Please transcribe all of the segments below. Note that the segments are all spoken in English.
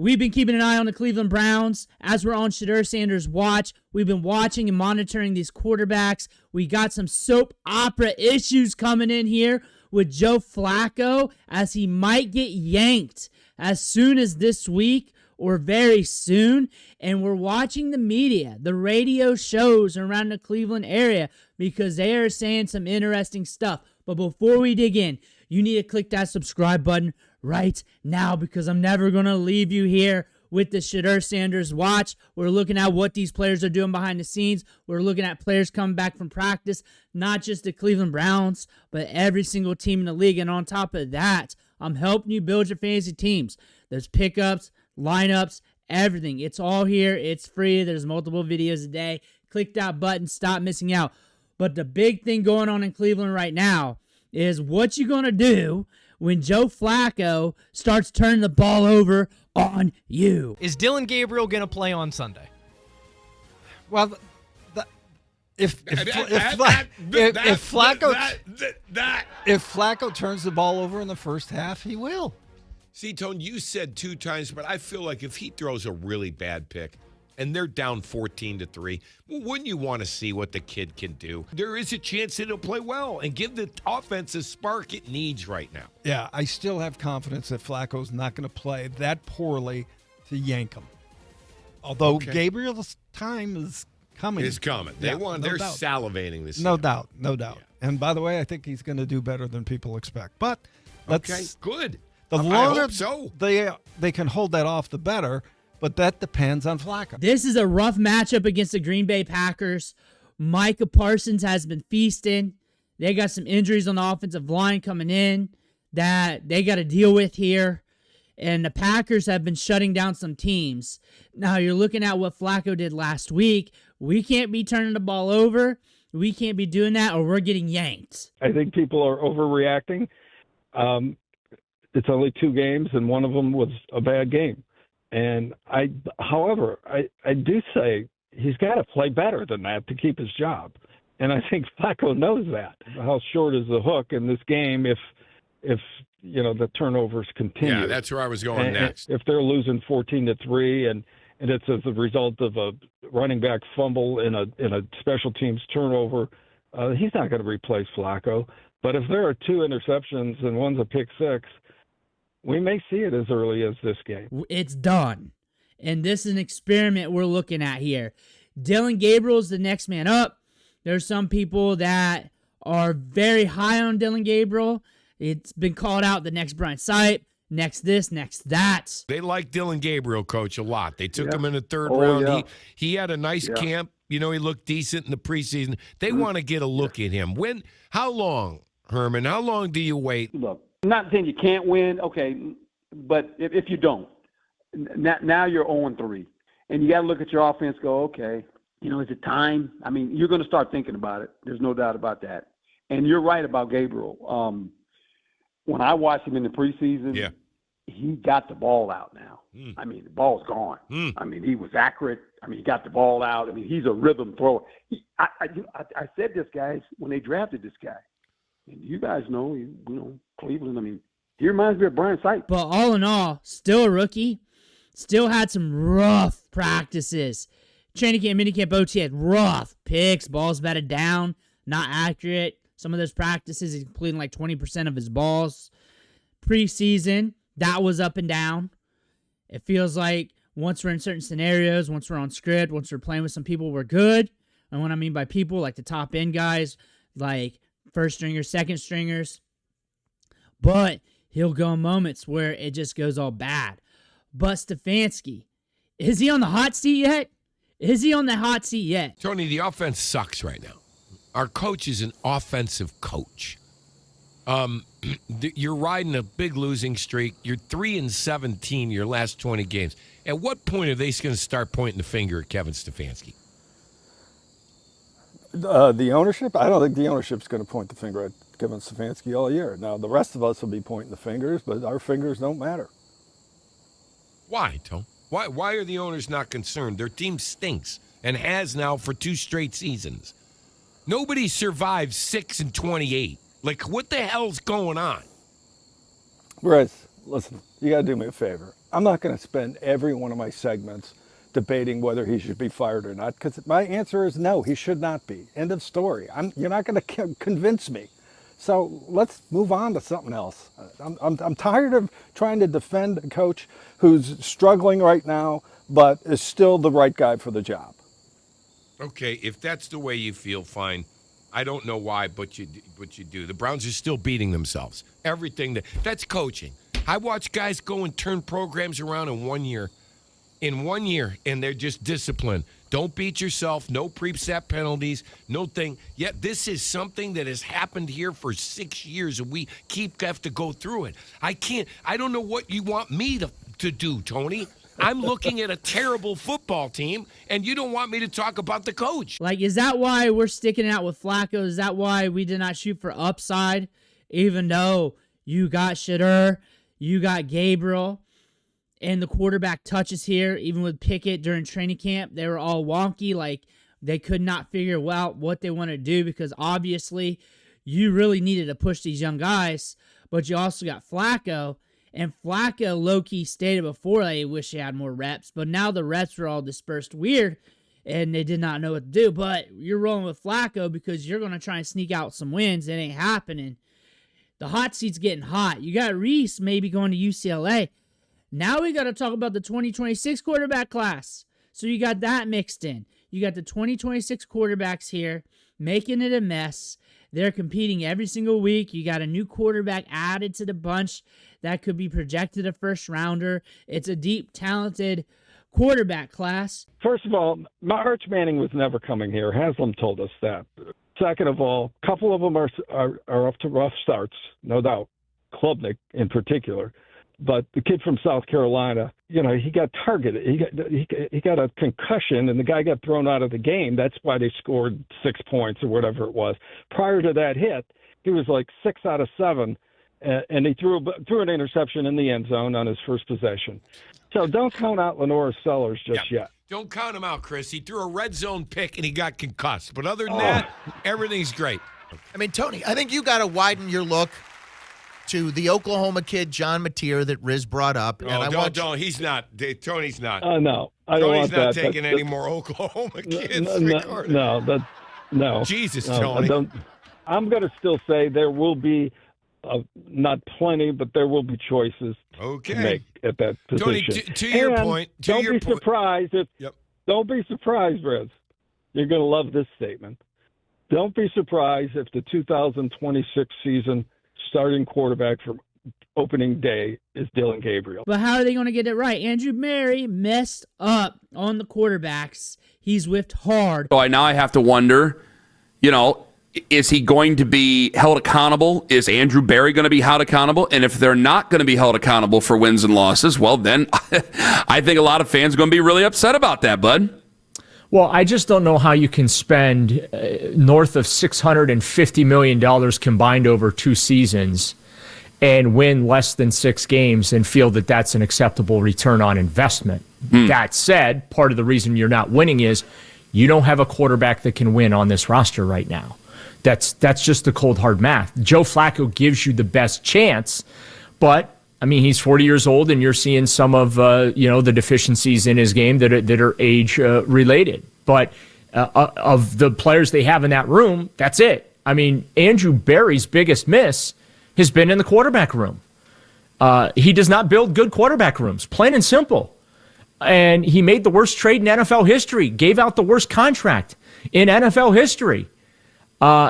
We've been keeping an eye on the Cleveland Browns. As we're on Shedeur Sanders' watch, we've been watching and monitoring these quarterbacks. We got some soap opera issues coming in here with Joe Flacco, as he might get yanked as soon as this week or very soon. And we're watching the media, the radio shows around the Cleveland area, because they are saying some interesting stuff. But before we dig in, you need to click that subscribe button right now, because I'm never going to leave you here with the Shedeur Sanders watch. We're looking at what these players are doing behind the scenes. We're looking at players coming back from practice, not just the Cleveland Browns, but every single team in the league. And on top of that, I'm helping you build your fantasy teams. There's pickups, lineups, everything. It's all here. It's free. There's multiple videos a day. Click that button. Stop missing out. But the big thing going on in Cleveland right now is what you going to do when Joe Flacco starts turning the ball over on you. Is Dillon Gabriel going to play on Sunday? Well, if Flacco turns the ball over in the first half, he will. See, Tone, you said 2 times, but I feel like if he throws a really bad pick and they're down 14-3, well, wouldn't you want to see what the kid can do? There is a chance that he'll play well and give the offense a spark it needs right now. Yeah, I still have confidence that Flacco's not going to play that poorly to yank him. Although Gabriel's time is coming. It's coming. They're salivating this. No doubt. Yeah. And by the way, I think he's going to do better than people expect. But good. The longer I hope so. they can hold that off, the better. But that depends on Flacco. This is a rough matchup against the Green Bay Packers. Micah Parsons has been feasting. They got some injuries on the offensive line coming in that they got to deal with here. And the Packers have been shutting down some teams. Now, you're looking at what Flacco did last week. We can't be turning the ball over. We can't be doing that, or we're getting yanked. I think people are overreacting. It's only 2 games, and one of them was a bad game. And however, I do say he's got to play better than that to keep his job. And I think Flacco knows that. How short is the hook in this game if the turnovers continue? Yeah, that's where I was going next. If they're losing 14-3 and it's as a result of a running back fumble in a special teams turnover, he's not going to replace Flacco. But if there are 2 interceptions and one's a pick 6, we may see it as early as this game. It's done. And this is an experiment we're looking at here. Dillon Gabriel is the next man up. There's some people that are very high on Dillon Gabriel. It's been called out the next Brian Sipe, next this, next that. They like Dillon Gabriel, Coach, a lot. They took him in the 3rd round. Yeah. He had a nice camp. He looked decent in the preseason. They want to get a look at him. How long, Herman? How long do you wait? Look, I'm not saying you can't win, okay, but if you don't, now you're 0-3, and you got to look at your offense, go, okay, is it time? I mean, you're going to start thinking about it. There's no doubt about that. And you're right about Gabriel. When I watched him in the preseason, he got the ball out now. I mean, the ball's gone. I mean, he was accurate. I mean, he got the ball out. I mean, he's a rhythm thrower. I said this, guys, when they drafted this guy. And you guys know, Cleveland, I mean, he reminds me of Brian Sipe. But all in all, still a rookie. Still had some rough practices. Training camp, minicamp, OT had rough picks, balls batted down, not accurate. Some of those practices, he's completing like 20% of his balls. Preseason, that was up and down. It feels like once we're in certain scenarios, once we're on script, once we're playing with some people, we're good. And what I mean by people, like the top end guys, like first stringers, second stringers. But he'll go moments where it just goes all bad. But Stefanski, is he on the hot seat yet? Is he on the hot seat yet? Tony, the offense sucks right now. Our coach is an offensive coach. You're riding a big losing streak. You're 3-17 your last 20 games. At what point are they going to start pointing the finger at Kevin Stefanski? The ownership? I don't think the ownership's going to point the finger at Kevin Stefanski all year. Now, the rest of us will be pointing the fingers, but our fingers don't matter. Why, Tom? Why are the owners not concerned? Their team stinks and has now for 2 straight seasons. Nobody survives 6-28. Like, what the hell's going on? Bryce, listen, you got to do me a favor. I'm not going to spend every one of my segments debating whether he should be fired or not, because my answer is no, he should not be. End of story. You're not going to convince me. So let's move on to something else. I'm tired of trying to defend a coach who's struggling right now, but is still the right guy for the job. Okay, if that's the way you feel, fine. I don't know why, but you do. The Browns are still beating themselves. That's coaching. I watch guys go and turn programs around in 1 year. And they're just disciplined. Don't beat yourself. No preset penalties. No thing. Yet this is something that has happened here for 6 years, and we have to go through it. I don't know what you want me to do, Tony. I'm looking at a terrible football team, and you don't want me to talk about the coach. Like, is that why we're sticking out with Flacco? Is that why we did not shoot for upside, even though you got Shedeur, you got Gabriel, and the quarterback touches here, even with Pickett during training camp, they were all wonky. Like, they could not figure out what they want to do because obviously you really needed to push these young guys, but you also got Flacco. And Flacco low-key stated before that he wished he had more reps, but now the reps were all dispersed weird, and they did not know what to do. But you're rolling with Flacco because you're going to try and sneak out some wins. It ain't happening. The hot seat's getting hot. You got Reese maybe going to UCLA. Now we got to talk about the 2026 quarterback class. So you got that mixed in. You got the 2026 quarterbacks here making it a mess. They're competing every single week. You got a new quarterback added to the bunch that could be projected a first-rounder. It's a deep, talented quarterback class. First of all, Arch Manning was never coming here. Haslam told us that. Second of all, a couple of them are off to rough starts, no doubt. Klubnik in particular. But the kid from South Carolina, he got targeted. He got a concussion, and the guy got thrown out of the game. That's why they scored 6 points or whatever it was. Prior to that hit, he was like 6 out of 7, and he threw an interception in the end zone on his first possession. So don't count out Lenore Sellers just yet. Don't count him out, Chris. He threw a red zone pick, and he got concussed. But other than that, everything's great. I mean, Tony, I think you got to widen your look to the Oklahoma kid, John Mateer, that Riz brought up. Don't. He's not. Tony's not. No, I don't want that. Tony's not taking any more Oklahoma kids. No. Jesus, Tony. I'm going to still say there will be not plenty, but there will be choices to make at that position. Tony, to your point. Don't be surprised, Riz. You're going to love this statement. Don't be surprised if the 2026 season starting quarterback for opening day is Dillon Gabriel. But how are they going to get it right? Andrew Berry messed up on the quarterbacks. He's whiffed hard. So now I have to wonder, is he going to be held accountable? Is Andrew Berry going to be held accountable? And if they're not going to be held accountable for wins and losses, well, then I think a lot of fans are going to be really upset about that, bud. Well, I just don't know how you can spend north of $650 million combined over 2 seasons and win less than 6 games and feel that that's an acceptable return on investment. That said, part of the reason you're not winning is you don't have a quarterback that can win on this roster right now. That's just the cold, hard math. Joe Flacco gives you the best chance, but I mean, he's 40 years old, and you're seeing some of the deficiencies in his game that are age related. But of the players they have in that room, that's it. I mean, Andrew Berry's biggest miss has been in the quarterback room. He does not build good quarterback rooms, plain and simple. And he made the worst trade in NFL history, gave out the worst contract in NFL history.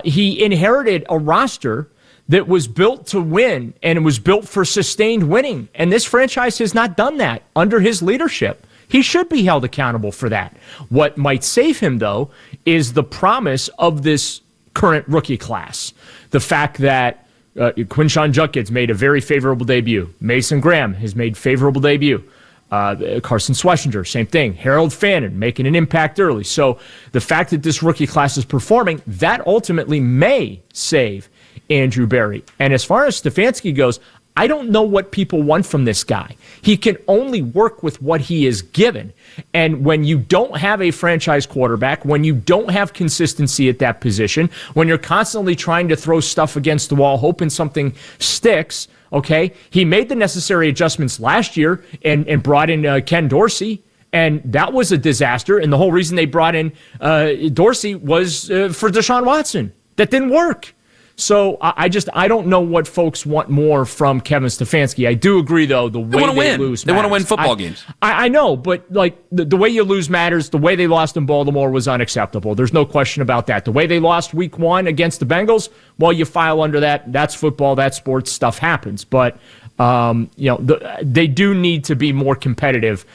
He inherited a roster that was built to win, and it was built for sustained winning. And this franchise has not done that under his leadership. He should be held accountable for that. What might save him, though, is the promise of this current rookie class. The fact that Quinshon Judkins made a very favorable debut. Mason Graham has made favorable debut. Carson Schlesinger, same thing. Harold Fannin making an impact early. So the fact that this rookie class is performing, that ultimately may save Andrew Berry. And as far as Stefanski goes, I don't know what people want from this guy. He can only work with what he is given. And when you don't have a franchise quarterback, when you don't have consistency at that position, when you're constantly trying to throw stuff against the wall, hoping something sticks, okay? He made the necessary adjustments last year and brought in Ken Dorsey. And that was a disaster. And the whole reason they brought in Dorsey was for Deshaun Watson. That didn't work. So I don't know what folks want more from Kevin Stefanski. I do agree, though, the way they lose matters. They want to win football games. I know, but like the way you lose matters. The way they lost in Baltimore was unacceptable. There's no question about that. The way they lost week 1 against the Bengals, well, you file under that. That's football. That's sports. Stuff happens. But they do need to be more competitive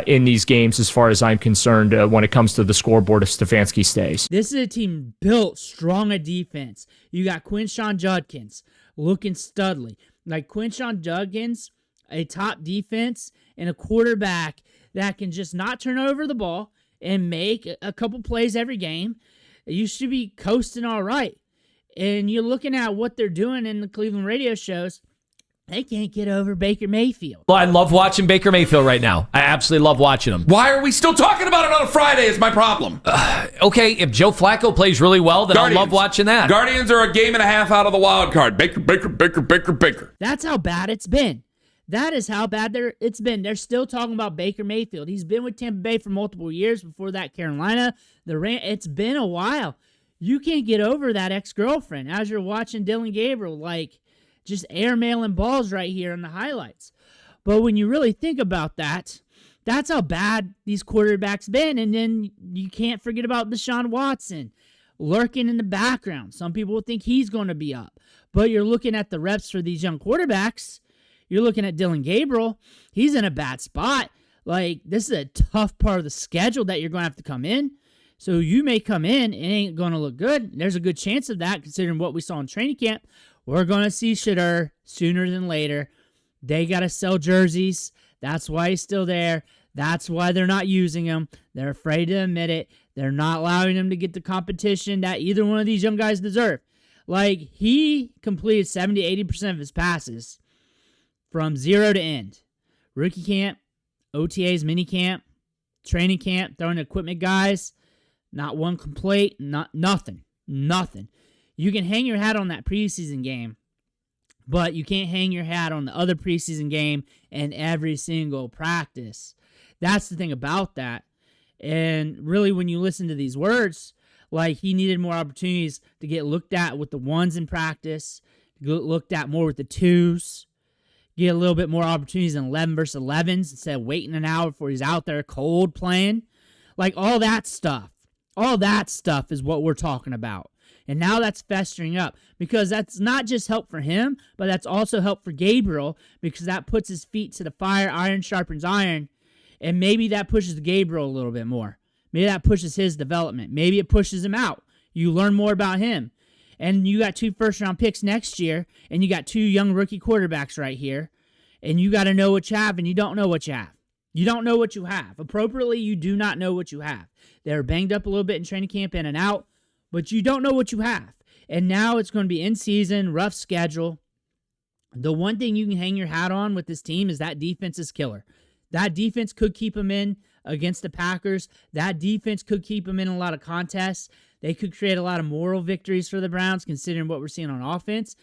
in these games, as far as I'm concerned, when it comes to the scoreboard if Stefanski stays. This is a team built strong at defense. You got Quinshon Judkins looking studly. Like Quinshon Judkins, a top defense, and a quarterback that can just not turn over the ball and make a couple plays every game. You should be coasting all right. And you're looking at what they're doing in the Cleveland radio shows. They can't get over Baker Mayfield. Well, I love watching Baker Mayfield right now. I absolutely love watching him. Why are we still talking about it on a Friday is my problem. Okay, if Joe Flacco plays really well, then I'll love watching that. Guardians are a game and a half out of the wild card. Baker. That's how bad it's been. That is how bad it's been. They're still talking about Baker Mayfield. He's been with Tampa Bay for multiple years. Before that, Carolina. It's been a while. You can't get over that ex-girlfriend as you're watching Dillon Gabriel, just airmailing balls right here in the highlights. But when you really think about that, that's how bad these quarterbacks been. And then you can't forget about Deshaun Watson lurking in the background. Some people will think he's going to be up. But you're looking at the reps for these young quarterbacks. You're looking at Dillon Gabriel. He's in a bad spot. This is a tough part of the schedule that you're going to have to come in. So you may come in and it ain't going to look good. There's a good chance of that considering what we saw in training camp. We're going to see Shedeur sooner than later. They got to sell jerseys. That's why he's still there. That's why they're not using him. They're afraid to admit it. They're not allowing him to get the competition that either one of these young guys deserve. He completed 70-80% of his passes from zero to end. Rookie camp, OTAs, mini camp, training camp, throwing equipment guys. Not one complaint, nothing. You can hang your hat on that preseason game, but you can't hang your hat on the other preseason game and every single practice. That's the thing about that. And really, when you listen to these words, he needed more opportunities to get looked at with the ones in practice, get looked at more with the twos, get a little bit more opportunities in 11 versus 11s instead of waiting an hour before he's out there cold playing. All that stuff. All that stuff is what we're talking about. And now that's festering up because that's not just help for him, but that's also help for Gabriel because that puts his feet to the fire, iron sharpens iron, and maybe that pushes Gabriel a little bit more. Maybe that pushes his development. Maybe it pushes him out. You learn more about him. And you got 2 first-round picks next year, and you got 2 young rookie quarterbacks right here, and you got to know what you have, and you don't know what you have. You don't know what you have. Appropriately, you do not know what you have. They're banged up a little bit in training camp, in and out, but you don't know what you have. And now it's going to be in season, rough schedule. The one thing you can hang your hat on with this team is that defense is killer. That defense could keep them in against the Packers. That defense could keep them in a lot of contests. They could create a lot of moral victories for the Browns considering what we're seeing on offense.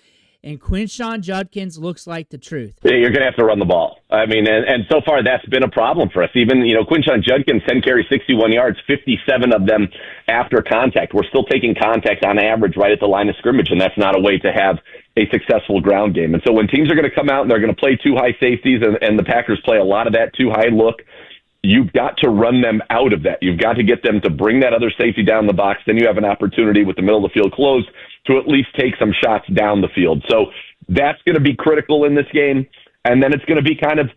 And Quinshon Judkins looks like the truth. You're going to have to run the ball. And so far that's been a problem for us. Even, Quinshon Judkins, 10 carries, 61 yards, 57 of them after contact. We're still taking contact on average right at the line of scrimmage, and that's not a way to have a successful ground game. And so when teams are going to come out and they're going to play 2 high safeties, and the Packers play a lot of that 2 high look, you've got to run them out of that. You've got to get them to bring that other safety down the box. Then you have an opportunity with the middle of the field closed to at least take some shots down the field. So that's going to be critical in this game. And then it's going to be kind of,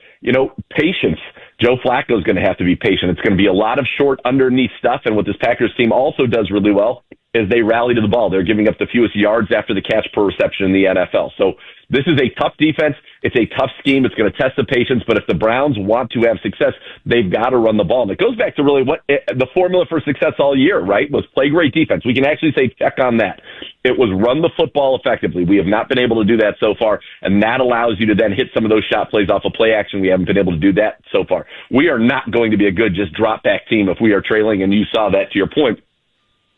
patience. Joe Flacco is going to have to be patient. It's going to be a lot of short underneath stuff. And what this Packers team also does really well is they rally to the ball. They're giving up the fewest yards after the catch per reception in the NFL. So This is a tough defense. It's a tough scheme. It's going to test the patience. But if the Browns want to have success, they've got to run the ball. And it goes back to really what the formula for success all year, right, was play great defense. We can actually say check on that. It was run the football effectively. We have not been able to do that so far, and that allows you to then hit some of those shot plays off of play action. We haven't been able to do that so far. We are not going to be a good just drop-back team if we are trailing, and you saw that to your point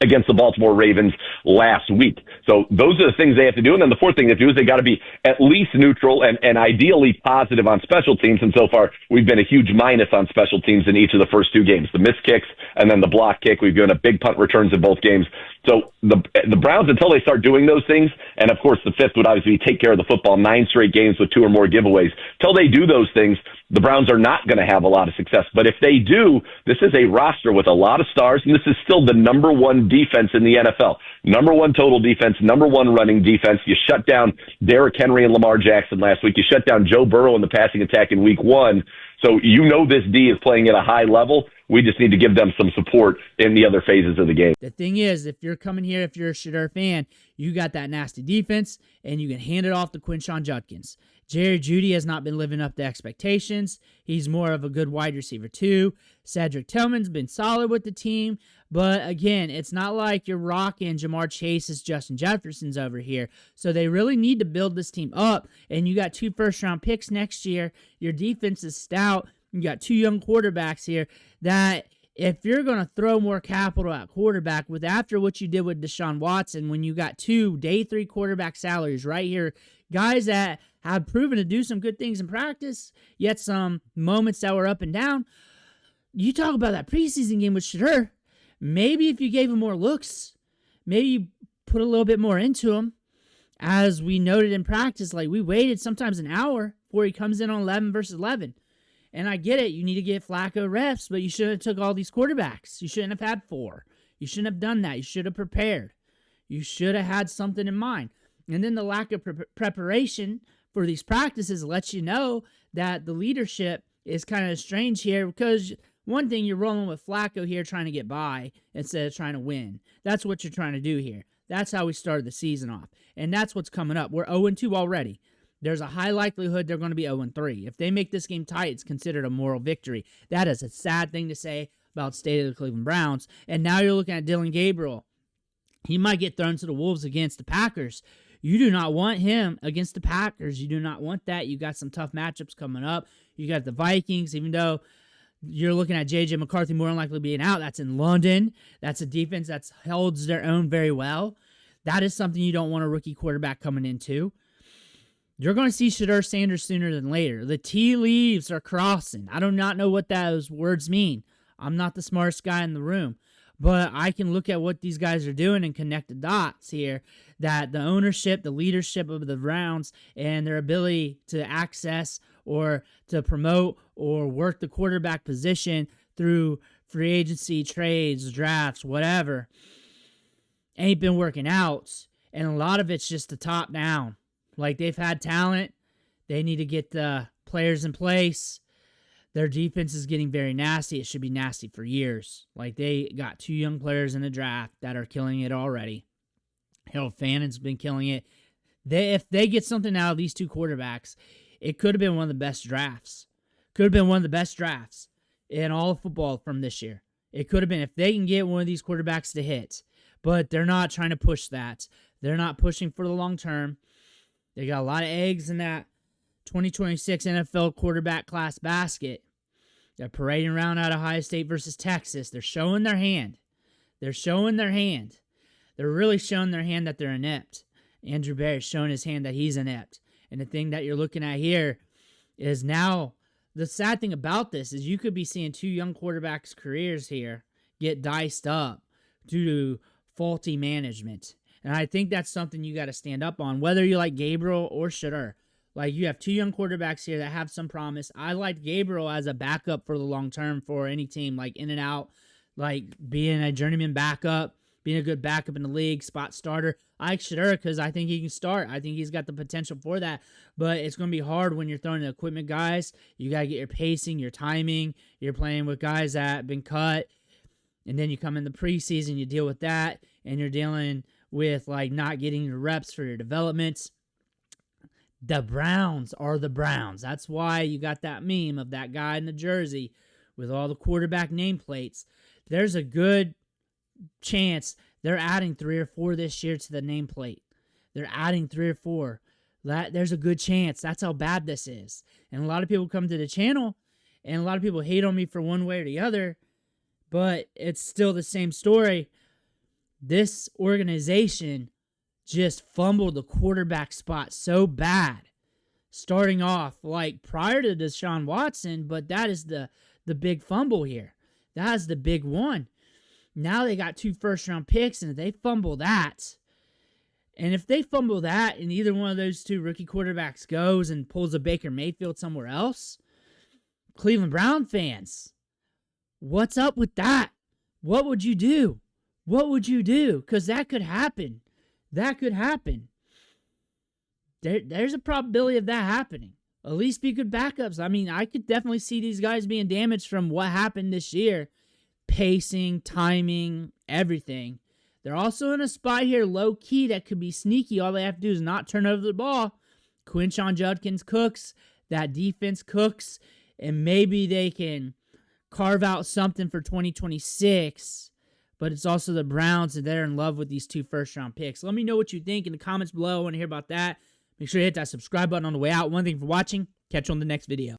against the Baltimore Ravens last week. So those are the things they have to do. And then the fourth thing they have to do is they got to be at least neutral and ideally positive on special teams. And so far, we've been a huge minus on special teams in each of the first two games. The missed kicks and then the block kick. We've given up big punt returns in both games. So the Browns, until they start doing those things, and of course the fifth would obviously be take care of the football, 9 straight games with 2 or more giveaways. Till they do those things, the Browns are not going to have a lot of success. But if they do, this is a roster with a lot of stars, and this is still the number one defense in the NFL. Number one total defense, number one running defense. You shut down Derrick Henry and Lamar Jackson last week. You shut down Joe Burrow in the passing attack in week 1. So you know this D is playing at a high level. We just need to give them some support in the other phases of the game. The thing is, if you're coming here, if you're a Shedeur fan, you got that nasty defense, and you can hand it off to Quinshon Judkins. Jerry Jeudy has not been living up to expectations. He's more of a good wide receiver, too. Cedric Tillman's been solid with the team. But, again, it's not like you're rocking Jamar Chase's Justin Jefferson's over here. So they really need to build this team up. And you got 2 first-round picks next year. Your defense is stout. You got 2 young quarterbacks here that if you're going to throw more capital at quarterback with after what you did with Deshaun Watson when you got 2 day 3 quarterback salaries right here, guys that have proven to do some good things in practice, yet some moments that were up and down. You talk about that preseason game with Shedeur. Maybe if you gave him more looks, maybe you put a little bit more into him. As we noted in practice, like we waited sometimes an hour before he comes in on 11 versus 11. And I get it. You need to get Flacco reps, but you shouldn't have took all these quarterbacks. You shouldn't have had 4. You shouldn't have done that. You should have prepared. You should have had something in mind. And then the lack of preparation for these practices lets you know that the leadership is kind of strange here because one thing, you're rolling with Flacco here trying to get by instead of trying to win. That's what you're trying to do here. That's how we started the season off. And that's what's coming up. We're 0-2 already. There's a high likelihood they're going to be 0-3. If they make this game tight, it's considered a moral victory. That is a sad thing to say about state of the Cleveland Browns. And now you're looking at Dillon Gabriel. He might get thrown to the Wolves against the Packers. You do not want him against the Packers. You do not want that. You got some tough matchups coming up. You got the Vikings, even though you're looking at J.J. McCarthy more than likely being out. That's in London. That's a defense that holds their own very well. That is something you don't want a rookie quarterback coming into. You're going to see Shedeur Sanders sooner than later. The tea leaves are crossing. I do not know what those words mean. I'm not the smartest guy in the room. But I can look at what these guys are doing and connect the dots here, that the ownership, the leadership of the Browns, and their ability to access or to promote or work the quarterback position through free agency, trades, drafts, whatever, ain't been working out. And a lot of it's just the top down. Like, they've had talent. They need to get the players in place. Their defense is getting very nasty. It should be nasty for years. Like, they got 2 young players in the draft that are killing it already. Harold Fannon's been killing it. If they get something out of these 2 quarterbacks, it could have been one of the best drafts. Could have been one of the best drafts in all of football from this year. It could have been if they can get one of these quarterbacks to hit. But they're not trying to push that. They're not pushing for the long term. They got a lot of eggs in that 2026 NFL quarterback class basket. They're parading around at Ohio State versus Texas. They're showing their hand. They're showing their hand. They're really showing their hand that they're inept. Andrew Berry's showing his hand that he's inept. And the thing that you're looking at here is now, the sad thing about this is you could be seeing 2 young quarterbacks' careers here get diced up due to faulty management. And I think that's something you got to stand up on, whether you like Gabriel or Shedeur. Like, you have 2 young quarterbacks here that have some promise. I like Gabriel as a backup for the long term for any team, like in and out, like being a journeyman backup, being a good backup in the league, spot starter. I like Shedeur because I think he can start. I think he's got the potential for that. But it's going to be hard when you're throwing the equipment guys. You got to get your pacing, your timing. You're playing with guys that have been cut. And then you come in the preseason, you deal with that, and you're dealing with, like, not getting your reps for your developments. The Browns are the Browns. That's why you got that meme of that guy in the jersey with all the quarterback nameplates. There's a good chance they're adding 3 or 4 this year to the nameplate. They're adding 3 or 4. There's a good chance. That's how bad this is. And a lot of people come to the channel, and a lot of people hate on me for one way or the other, but it's still the same story. This organization just fumbled the quarterback spot so bad, starting off like prior to Deshaun Watson, but that is the big fumble here. That is the big one. Now they got 2 first-round picks, and if they fumble that, and either one of those 2 rookie quarterbacks goes and pulls a Baker Mayfield somewhere else, Cleveland Brown fans, what's up with that? What would you do? What would you do? Because that could happen. That could happen. There's a probability of that happening. At least be good backups. I mean, I could definitely see these guys being damaged from what happened this year. Pacing, timing, everything. They're also in a spot here, low-key, that could be sneaky. All they have to do is not turn over the ball. Quinshon Judkins cooks. That defense cooks. And maybe they can carve out something for 2026. But it's also the Browns, and they're in love with these 2 first-round picks. Let me know what you think in the comments below. I want to hear about that. Make sure you hit that subscribe button on the way out. One thing for watching. Catch you on the next video.